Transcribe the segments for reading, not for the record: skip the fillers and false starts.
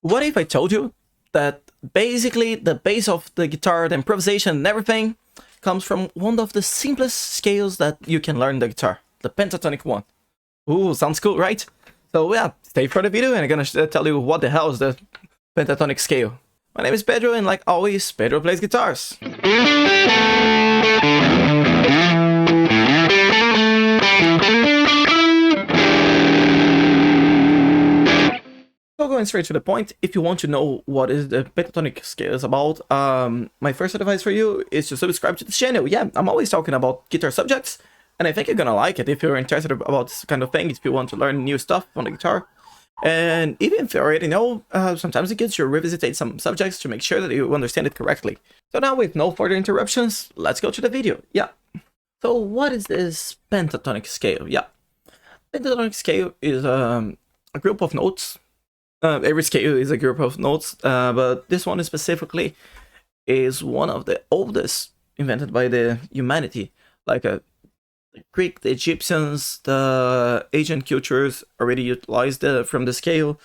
What if I told you that basically the base of the guitar, the improvisation and everything comes from one of the simplest scales that you can learn the guitar, the pentatonic one. Ooh, sounds cool, right? So yeah, stay for the video and I'm gonna tell you what the hell is the pentatonic scale. My name is Pedro and like always, Pedro plays guitars. So going straight to the point, if you want to know what is the pentatonic scale is about, my first advice for you is to subscribe to this channel. Yeah, I'm always talking about guitar subjects, and I think you're gonna like it if you're interested about this kind of thing, if you want to learn new stuff on the guitar. And even if you already know, sometimes it gets you revisit some subjects to make sure that you understand it correctly. So now with no further interruptions, let's go to the video. Yeah. So what is this pentatonic scale? Yeah. Pentatonic scale is a group of notes. Every scale is a group of notes, but this one specifically is one of the oldest invented by the humanity. Like the Greek, the Egyptians, the Asian cultures already utilized from the scale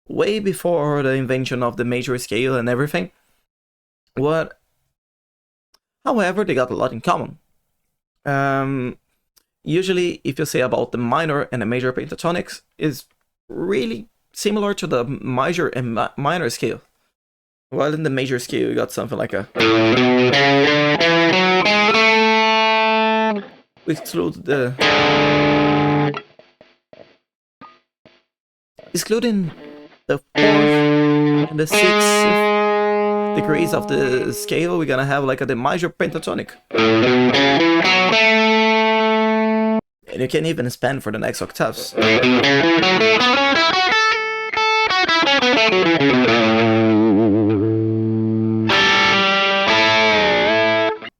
way before the invention of the major scale and everything. However, they got a lot in common. Usually, if you say about the minor and the major pentatonics, is really similar to the major and minor scale. While in the major scale, you got something like a... We exclude the... Excluding the 4th and the 6th degrees of the scale, we're gonna have like the major pentatonic. And you can even span for the next octaves.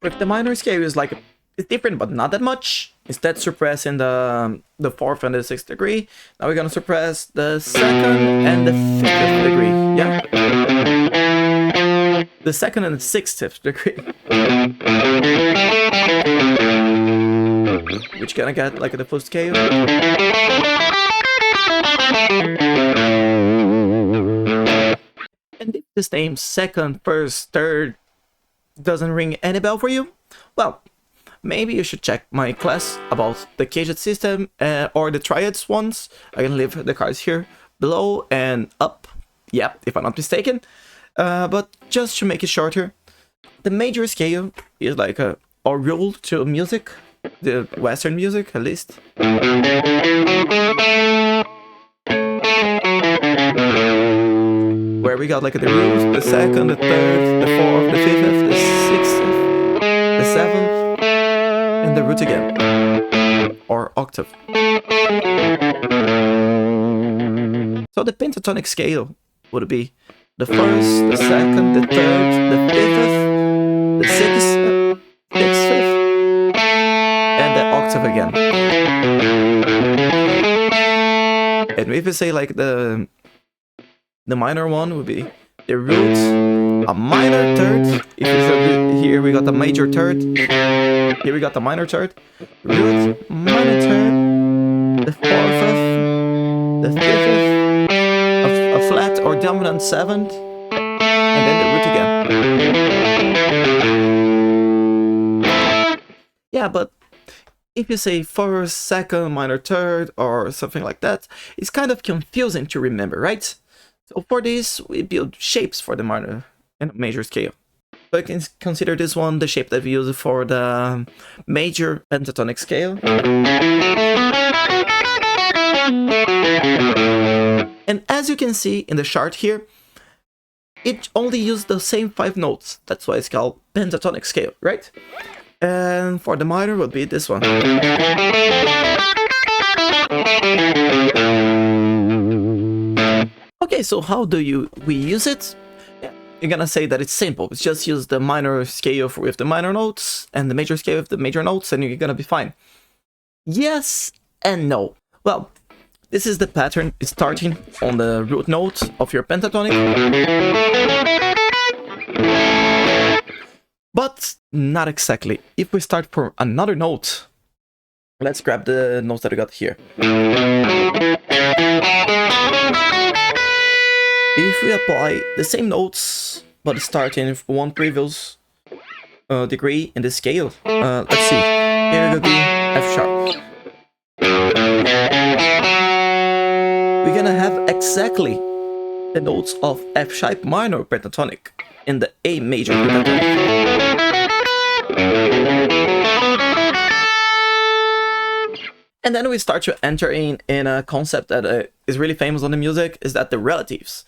With the minor scale is like it's different, but not that much. Instead, suppressing the 4th and the 6th degree. Now we're gonna suppress the 2nd and the 5th degree. Yeah, the 2nd and the 6th degree, which gonna get like the full scale. And if this name 2nd, 1st, 3rd doesn't ring any bell for you, well, maybe you should check my class about the CAGED system or the triads ones. I can leave the cards here below and up, yeah, if I'm not mistaken. But just to make it shorter, the major scale is like a rule to music, the Western music at least. Where we got like the rules, the 2nd, the 3rd, the 4th, the 5th, the 6th, the 7th, and the root again, or octave. So the pentatonic scale would be the 1st, the 2nd, the 3rd, the 5th, the 6th, 5th, and the octave again. And if you say like the minor one would be the root, a minor third. If you say here we got the major third, here we got the minor third, root, minor third, the 4th, the 5th, a flat or dominant 7th, and then the root again. Yeah, but if you say 1st, 2nd, minor third, or something like that, it's kind of confusing to remember, right? So for this, we build shapes for the minor and major scale. So you can consider this one the shape that we use for the major pentatonic scale. And as you can see in the chart here, it only uses the same 5 notes. That's why it's called pentatonic scale, right? And for the minor would be this one. Okay, so how do we use it? Yeah, you're gonna say that it's simple. It's just use the minor scale with the minor notes and the major scale with the major notes and you're gonna be fine. Yes and no. Well, this is the pattern starting on the root note of your pentatonic. But not exactly. If we start from another note, let's grab the notes that I got here. If we apply the same notes, but starting from one previous degree in the scale, let's see, here will be F sharp. We're gonna have exactly the notes of F sharp minor pentatonic in the A major pentatonic. And then we start to enter in a concept that is really famous on the music, is that the relatives.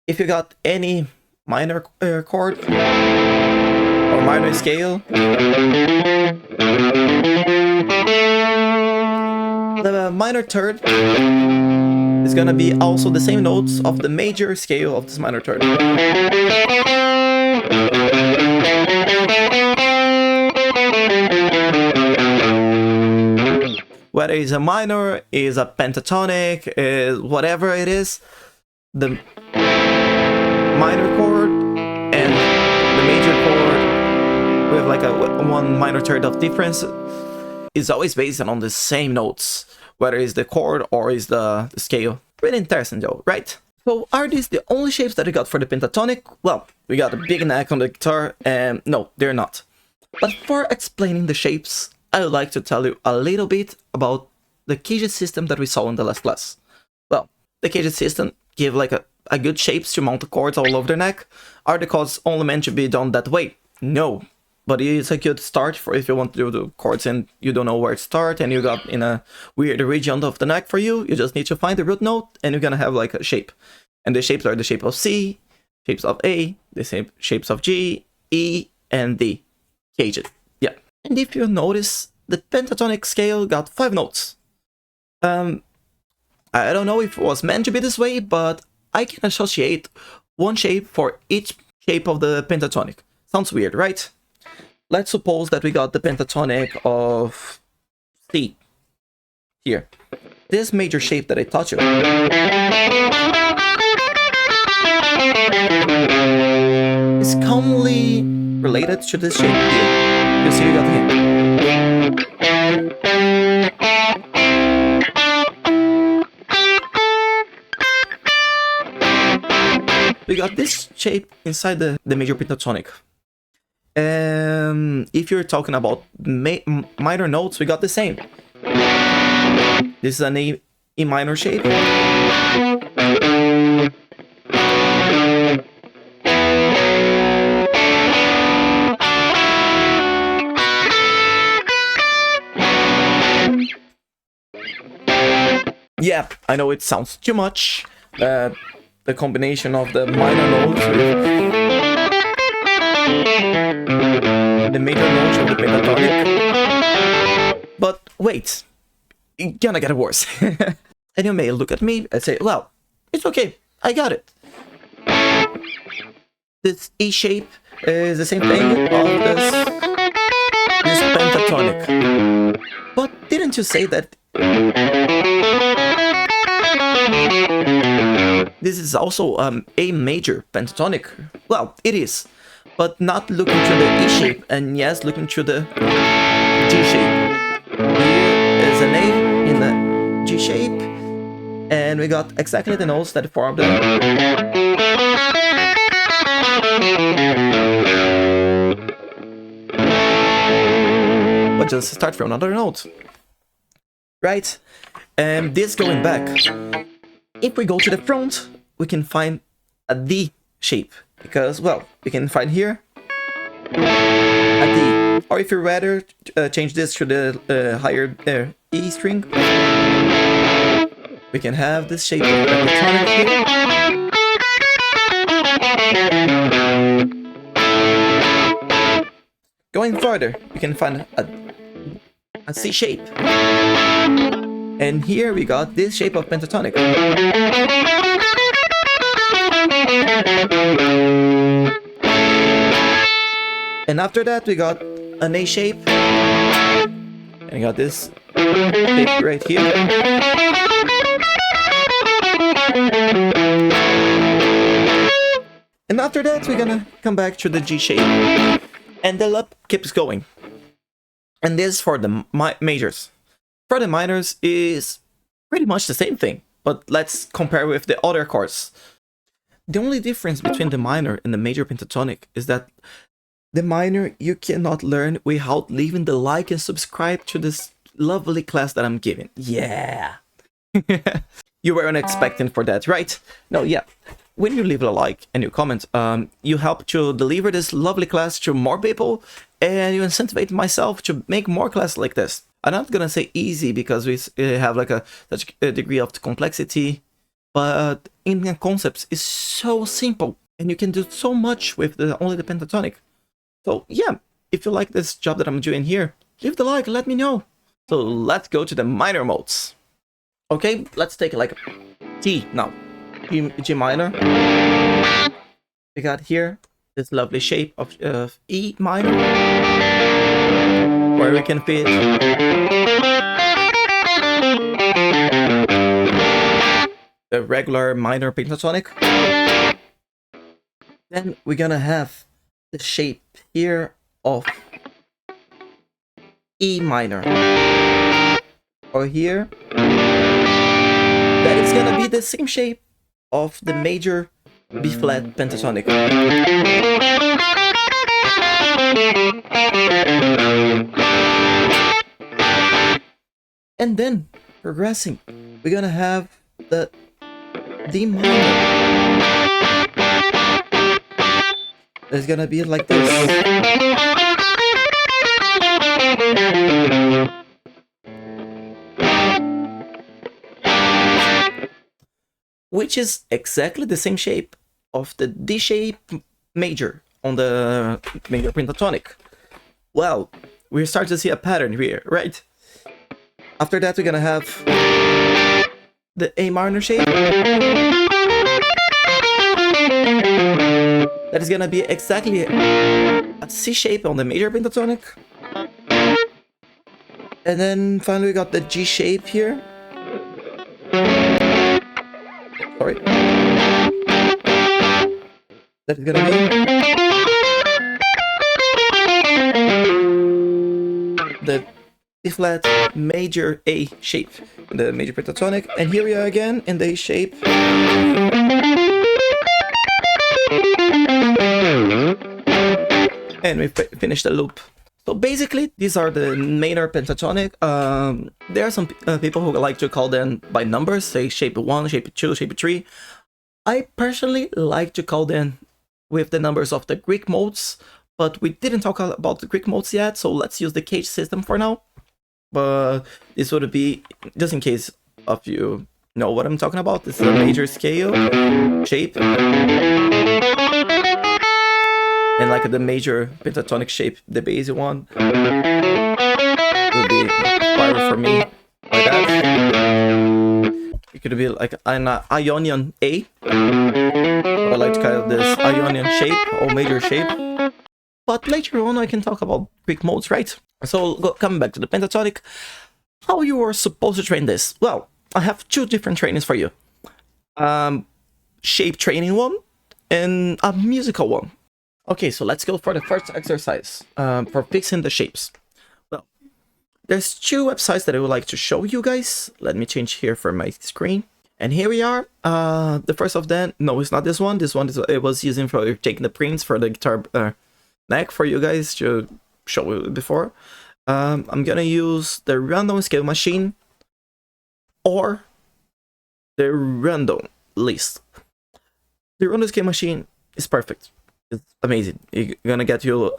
If you got any minor chord or minor scale, the minor third is gonna be also the same notes of the major scale of this minor third. Whether it's a minor, is a pentatonic, is whatever it is, the minor chord and the major chord with like a one minor third of difference is always based on the same notes, whether it's the chord or is the scale. Pretty interesting though, right? So are these the only shapes that we got for the pentatonic? Well, we got a big neck on the guitar, and no, they're not. But for explaining the shapes, I would like to tell you a little bit about the CAGED system that we saw in the last class. Well, the CAGED system give like a good shapes to mount the chords all over the neck. Are the chords only meant to be done that way? No. But it's a good start for if you want to do the chords and you don't know where to start and you got in a weird region of the neck for you. You just need to find the root note and you're gonna have like a shape. And the shapes are the shape of C, shapes of A, the same shapes of G, E, and D. CAGED. Yeah. And if you notice, the pentatonic scale got 5 notes. I don't know if it was meant to be this way, but I can associate one shape for each shape of the pentatonic. Sounds weird, right? Let's suppose that we got the pentatonic of C here. This major shape that I taught you is commonly related to this shape here. You see, you got the hint. We got this shape inside the major pentatonic. If you're talking about minor notes, we got the same. This is an E minor shape. Yeah, I know it sounds too much. The combination of the minor notes with the major notes of the pentatonic. But wait, it's gonna get worse. And you may look at me and say, well, it's okay, I got it. This E shape is the same thing of this pentatonic. But didn't you say that this is also A major pentatonic? Well, it is, but not looking to the E shape, and yes, looking to the G shape. Here is an A in the G shape, and we got exactly the notes that form the... But just start from another note, right? And this going back, if we go to the front, we can find a D shape, because, well, we can find here a D. Or if you rather change this to the higher E string, we can have this shape of pentatonic here. Going further, we can find a C shape. And here we got this shape of pentatonic. And after that we got an A shape. And we got this shape right here. And after that we're gonna come back to the G shape. And the loop keeps going. And this for the majors. For the minors is pretty much the same thing, but let's compare with the other chords. The only difference between the minor and the major pentatonic is that the minor you cannot learn without leaving the like and subscribe to this lovely class that I'm giving. Yeah. You weren't expecting for that, right? No, yeah. When you leave a like and you comment, you help to deliver this lovely class to more people, and you incentivize myself to make more classes like this. I'm not gonna say easy because we have like such a degree of complexity, but in the concepts is so simple, and you can do so much with only the pentatonic. So yeah, if you like this job that I'm doing here, leave the like, let me know. So let's go to the minor modes. Okay, let's take like G now. G minor. We got here this lovely shape of E minor, where we can fit the regular minor pentatonic. Then we're gonna have the shape here of E minor, or here that is gonna be the same shape of the major B flat pentatonic. And then progressing, we're gonna have the D minor. It's gonna be like this. Which is exactly the same shape of the D shape major on the major pentatonic. Well, we start to see a pattern here, right? After that, we're gonna have the A minor shape. That is gonna be exactly a C shape on the major pentatonic. And then finally we got the G shape here. Sorry. That is gonna be the B flat major A shape, the major pentatonic, and here we are again in the A shape. And we finish the loop. So basically, these are the minor pentatonic. There are some people who like to call them by numbers, say shape 1, shape 2, shape 3. I personally like to call them with the numbers of the Greek modes, but we didn't talk about the Greek modes yet, so let's use the CAGED system for now. But this would be, just in case of you know what I'm talking about, this is a major scale shape. And like the major pentatonic shape, the basic one, would be spiral for me, like that. It could be like an Ionian A. I like to call this Ionian shape or major shape. But later on I can talk about Greek modes, right? So coming back to the pentatonic, how you are supposed to train this? Well, I have two different trainings for you. Shape training one and a musical one. Okay, so let's go for the first exercise for fixing the shapes. Well, there's two websites that I would like to show you guys. Let me change here for my screen. And here we are. The first of them, no, it's not this one. This one is I was using for taking the prints for the guitar neck for you guys to show you before. I'm gonna use the random scale machine or the random list. The random scale machine is perfect. It's amazing. You're gonna get you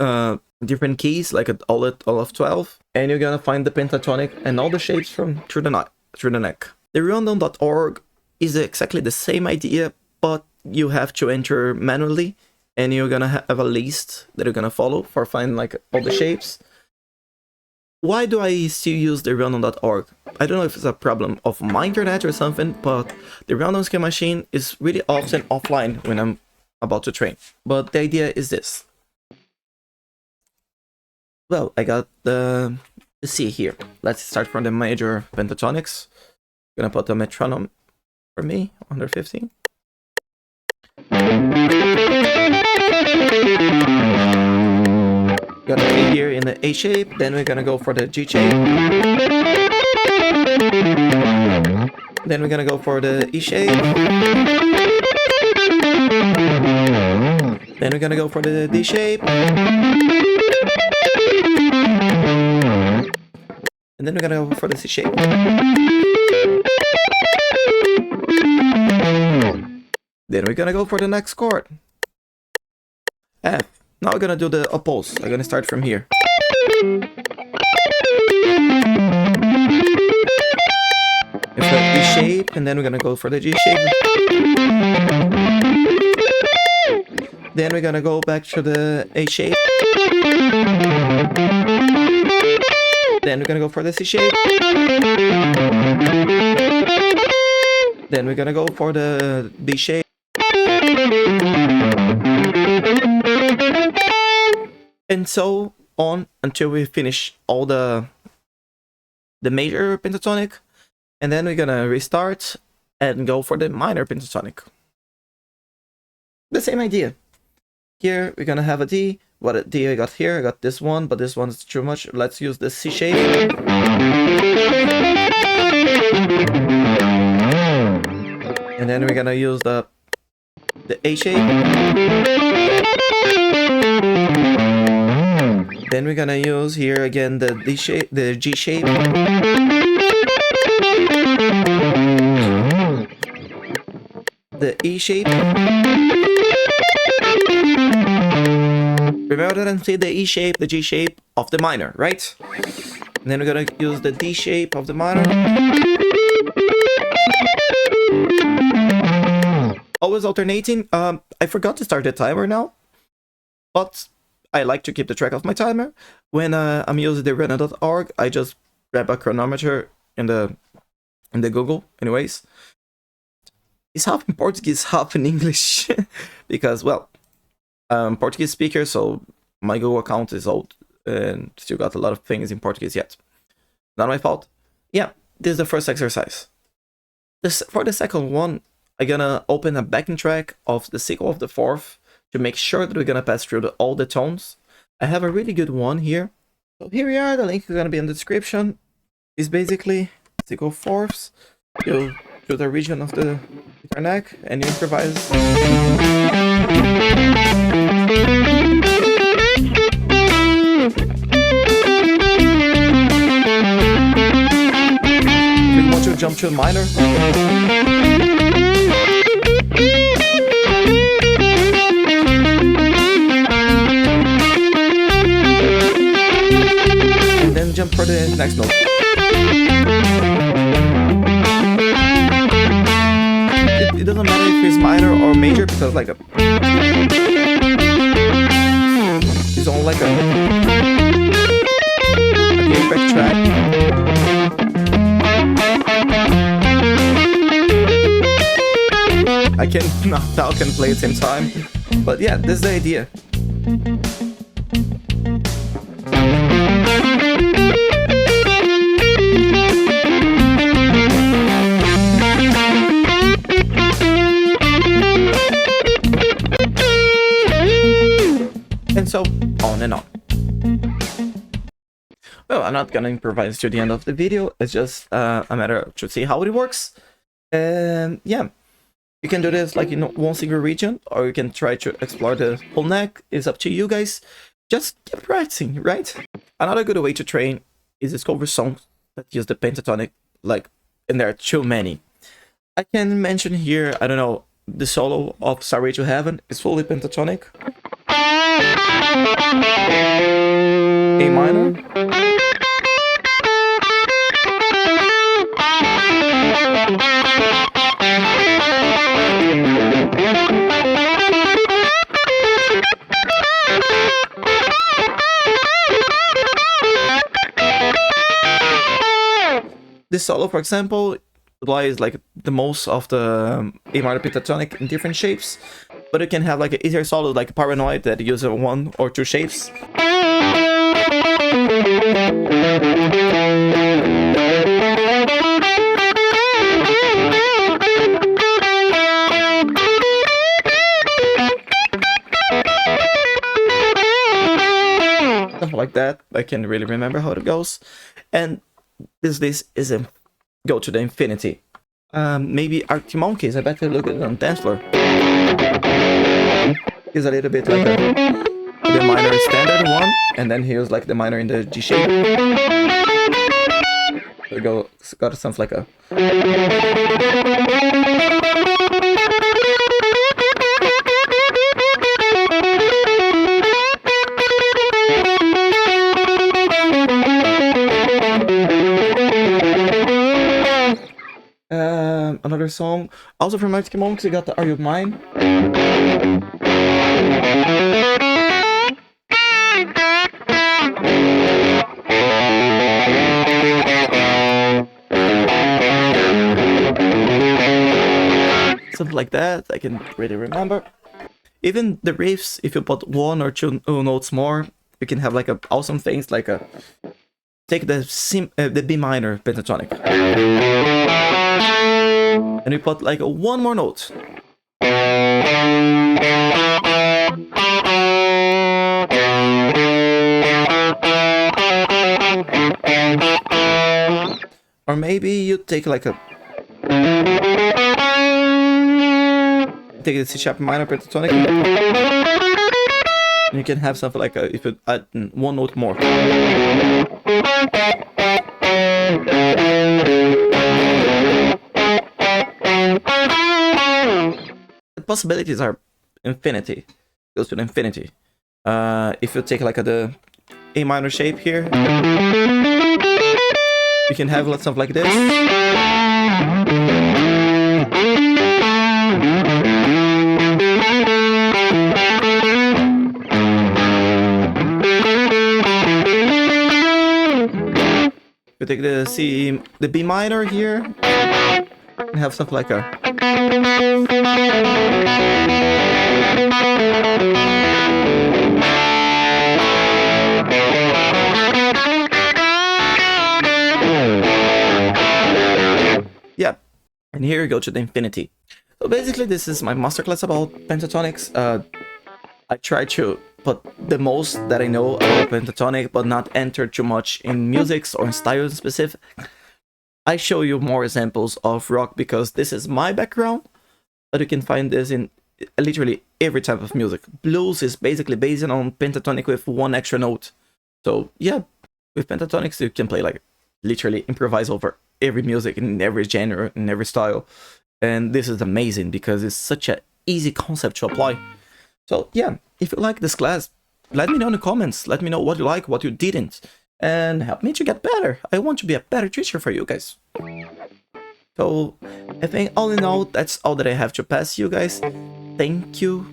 different keys, like all of 12, and you're gonna find the pentatonic and all the shapes from through the neck. The random.org is exactly the same idea, but you have to enter manually, and you're gonna have a list that you're gonna follow for finding like all the shapes. Why do I still use the random.org? I don't know if it's a problem of my internet or something, but the random scale machine is really often offline when I'm about to train. But the idea is this. Well, I got the C here. Let's start from the major pentatonics. I'm gonna put a metronome for me, under 15. Gonna be here in the A shape, then we're gonna go for the G shape. Then we're gonna go for the E shape. Then we're gonna go for the D shape. And then we're gonna go for the C shape. Then we're gonna go for the next chord. F. Now we're gonna do the opposed. I'm gonna start from here. It's the D shape, and then we're gonna go for the G shape. Then we're gonna go back to the A shape. Then we're gonna go for the C shape. Then we're gonna go for the B shape. And so on until we finish all the major pentatonic. And then we're gonna restart and go for the minor pentatonic. The same idea. Here we're gonna have a D. What a D I got here? I got this one, but this one's too much. Let's use the C shape. And then we're gonna use the A shape. Then we're gonna use here again the D shape, the G shape. The E shape. Remember that I said the E shape, the G shape of the minor, right? And then we're gonna use the D shape of the minor. Always alternating. I forgot to start the timer now, but I like to keep the track of my timer. When I'm using the random.org, I just grab a chronometer in the Google. Anyways, it's half in Portuguese, half in English, because well, Portuguese speaker, so my Google account is old and still got a lot of things in Portuguese yet. Not my fault. Yeah, this is the first exercise. For the second one, I'm gonna open a backing track of the sequel of the fourth to make sure that we're gonna pass through all the tones. I have a really good one here. So here we are, the link is gonna be in the description. It's basically sequel fourths. You do the region of the guitar neck and you improvise. If you want to jump to a minor. And then jump for the next note. It doesn't matter if it's minor or major because like it's on like a effect track. I can now can play at the same time, but yeah, this is the idea. And so on and on. Well, I'm not gonna improvise to the end of the video. It's just a matter to see how it works. And yeah, you can do this like in one single region, or you can try to explore the whole neck. It's up to you guys. Just keep practicing, right? Another good way to train is discover songs that use the pentatonic, like, and there are too many. I can mention here, I don't know, the solo of Starway to Heaven is fully pentatonic. A minor. This solo, for example, lies like the most of the A minor pentatonic in different shapes, but you can have like an easier solo like Paranoid that uses one or two shapes. Stuff like that. I can't really remember how it goes. And this is a go to the infinity. Maybe Arctic Monkeys. I better look at it on dance floor. is a little bit like the minor standard one, and then here's like the minor in the G shape. We got something like a. Another song, also from Arctic Monkeys, you got the Are You Mine? Something like that, I can really remember. Even the riffs, if you put one or two notes more, you can have like a awesome things like a take the B minor pentatonic, and you put like one more note. Or maybe you take like a the C sharp minor pentatonic, and you can have something like if you add one note more. The possibilities are infinity. Goes to infinity. If you take like the A minor shape here, you can have something like this. You take the B minor here, and have something like a. Yeah, and here you go to the infinity. So basically, this is my masterclass about pentatonics. I try to put the most that I know about pentatonic, but not enter too much in musics or in styles specific. I show you more examples of rock because this is my background, but you can find this in literally every type of music. Blues is basically based on pentatonic with one extra note. So yeah, with pentatonics you can play like literally improvise over every music in every genre, in every style. And this is amazing because it's such an easy concept to apply. So yeah, if you like this class, let me know in the comments. Let me know what you like, what you didn't, and help me to get better. I want to be a better teacher for you guys. So I think all in all, that's all that I have to pass you guys. Thank you.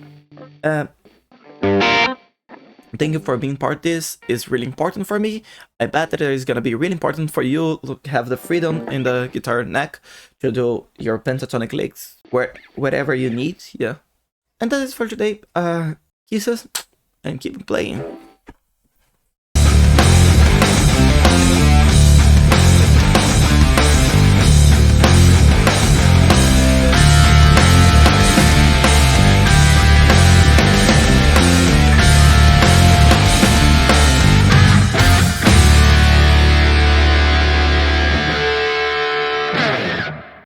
Thank you for being part of this. It's really important for me. I bet that it is gonna be really important for you to have the freedom in the guitar neck to do your pentatonic licks wherever you need. Yeah. And that is for today. Kisses and keep playing.